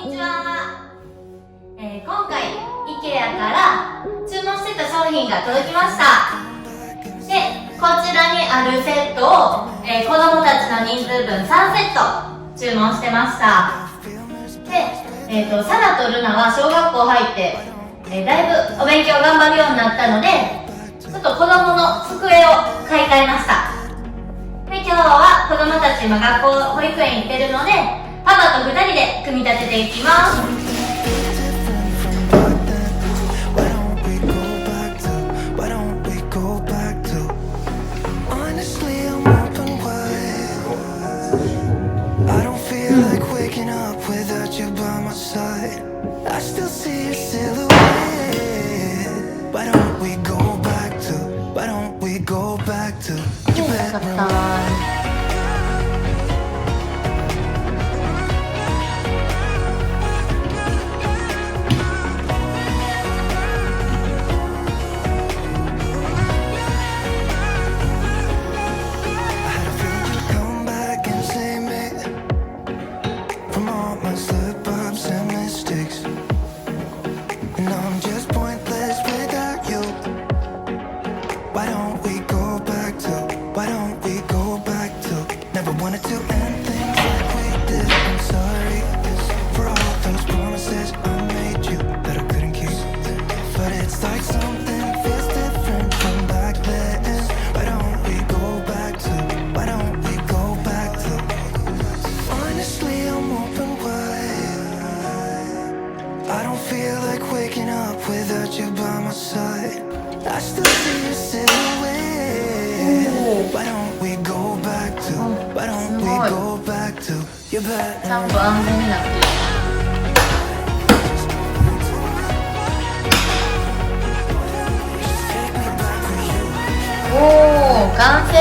んにちは。今回 IKEA から注文してた商品が届きました。で、こちらにあるセットを、子供たちの人数分3セット注文してました。で、サラとルナは小学校入って、だいぶお勉強頑張るようになったので、ちょっと子供の机を買い替えました。で、今日は子供たち今学校保育園行ってるので、パパと2人で組み立てていきます。ちゃんと安全になってる。おー、完成。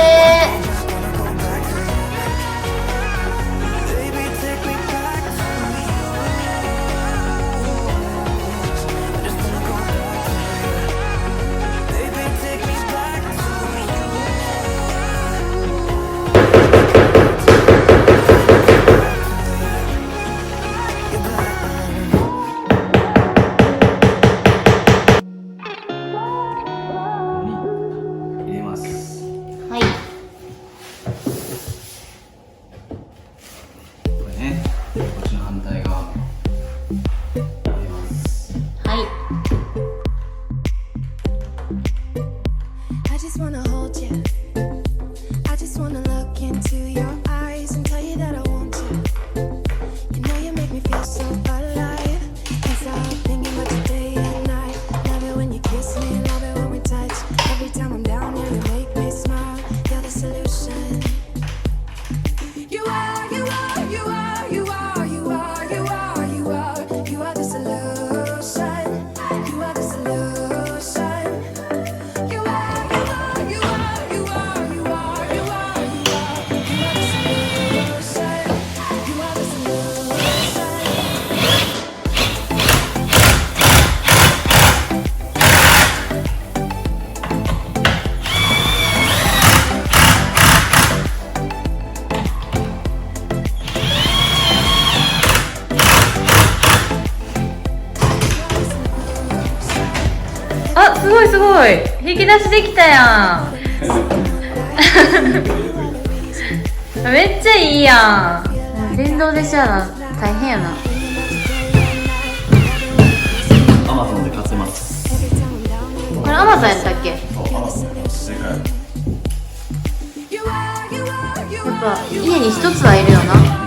あ、すごいすごい、引き出しできたやん。めっちゃいいやん。電動でしやな、大変やな。アマゾンで買ってます。これアマゾンやったっけ？そう、アマゾン正解。やっぱ家に一つはいるよな。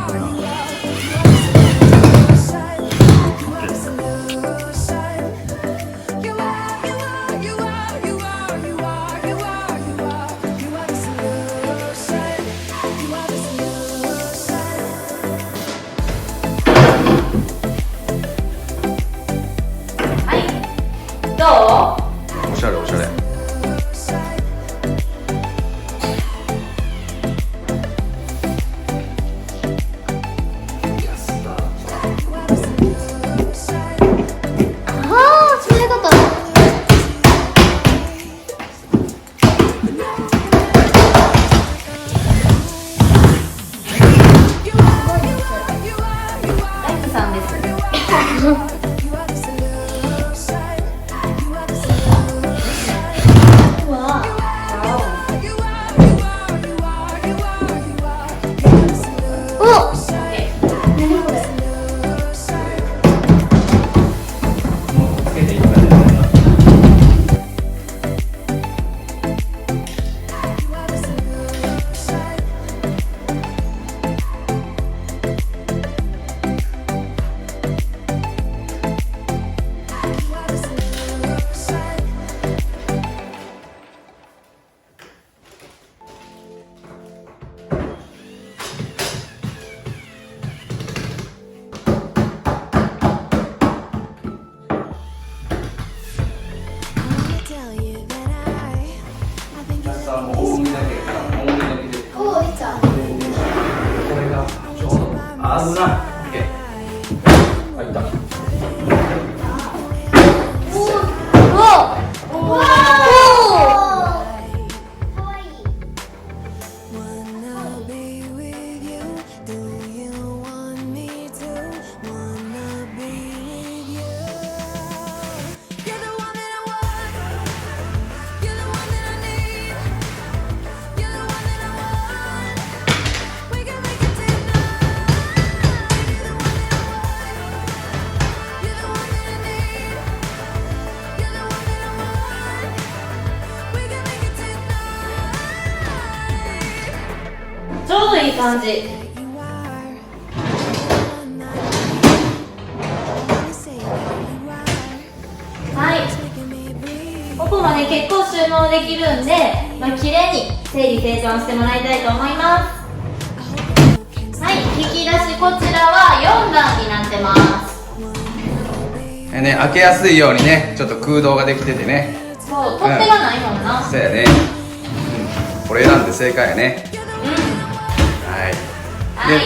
どう？おしゃれおしゃれ。危ない。入った。ちょうどいい感じ。はい、ここもね結構収納できるんで、綺麗に整理整頓してもらいたいと思います。はい、引き出しこちらは4段になってます。ね、開けやすいようにね、ちょっと空洞ができててね。そう、取っ手がないもんな。そうやね。これ選んで正解やね。はい。で、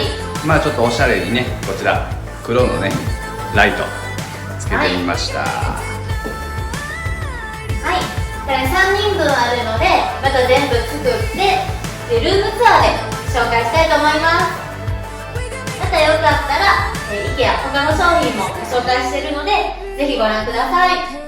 ちょっとおしゃれにね、こちら黒のねライトつけてみました。はい、これ3人分あるので、また全部作ってルームツアーで紹介したいと思います。またよかったらIKEA他の商品も紹介しているので、ぜひご覧ください。